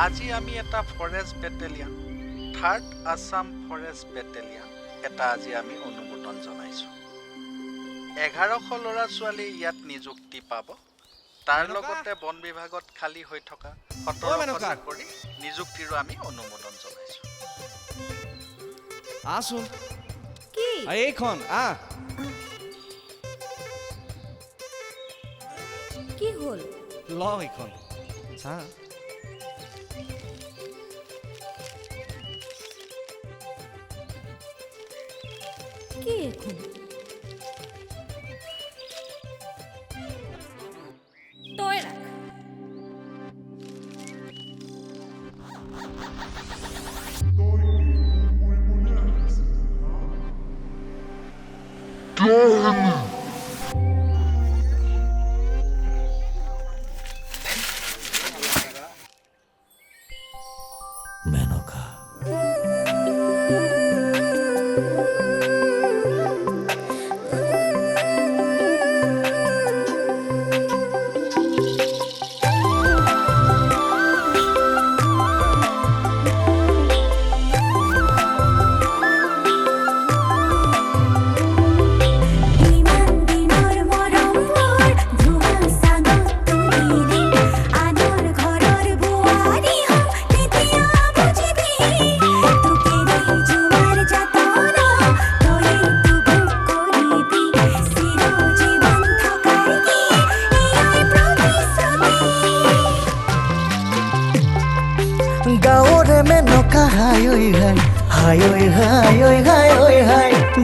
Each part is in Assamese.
আজি আমি এটা forest battalion 3rd Assam forest battalion এটা আজি আমি অনুমোদন জনাইছো 1100 ল'ৰা ছোৱালী ইয়াত নিযুক্তি পাব তাৰ লগতে বন বিভাগত খালি হৈ থকা 17 চাকৰি নিযুক্তিৰো আমি অনুমোদন জনাইছো আসুন কি এইখন কি হল ল এইখন চা কি এখন তই রাখ Menoka.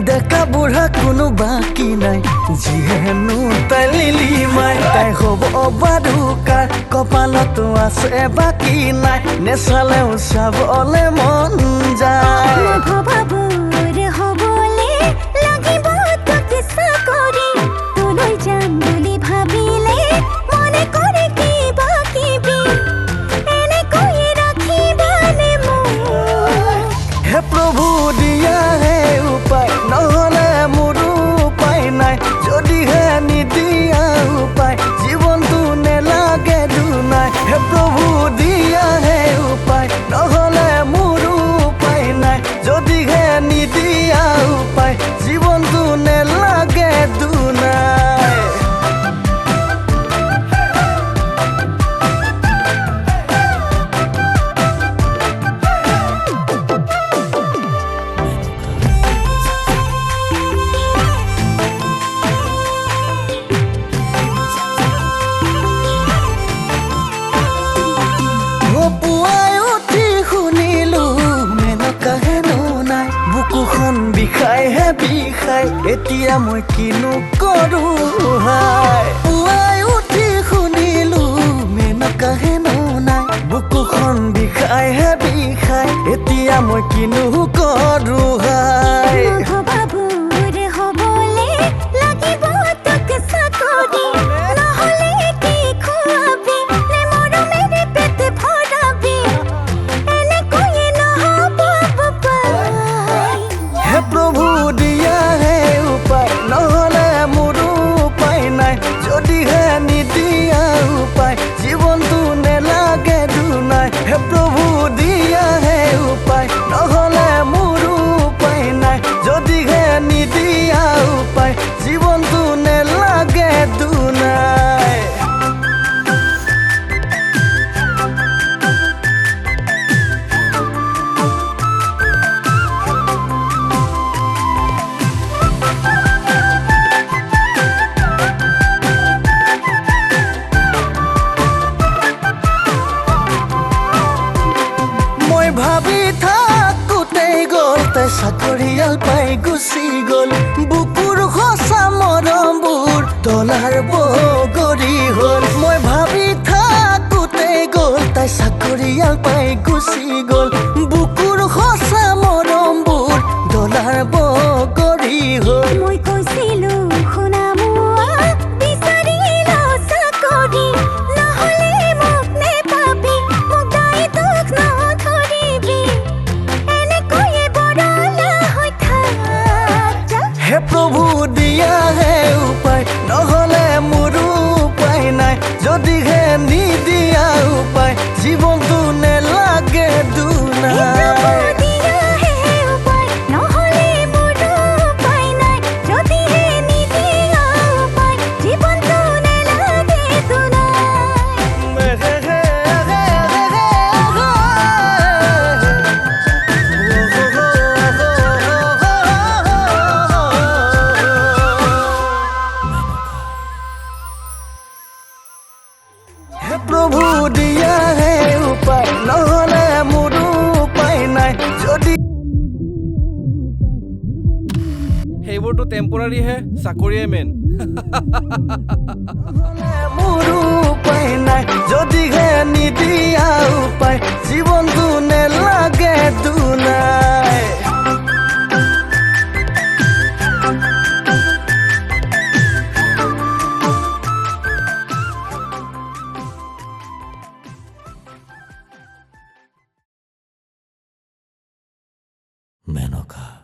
ডেকা বুঢ়া কোনো বাকী নাই যিহেনো তাই লিলি মাই তাই হ'ব বাৰুকাৰ কপালতো আছে বাকী নাই নেচালেও চাবলে মন যায় এতিয়া মই কিনো কৰো হাই পুৱাই উঠি শুনিলো মেনকা হেনো নাই বুকুখন বিষাইহে বিষাই এতিয়া মই কিনো কৰো হাই চাকৰিয়াল পাই গুচি গ'ল বুকুৰ সঁচা মৰমবোৰ তলাৰ বগৰী হ'ল মই ভাবি থাকোঁতে গ'ল তাই চাকৰিয়াল পাই গুচি গ'ল বুকুৰ সঁচা মৰমবোৰ তলাৰ বগৰী হ'ল মই কৈছিলো যদিহে নিদিয়া উপায় জীৱনটো নেলা চাকৰিটো টেম্পৰাৰীহে, চাকৰিয়ে মেইন। মোৰো উপায় নাই, যদিহে নিদিয়া উপায়, জীৱনটো নেলাগে দুনাই। Menoka.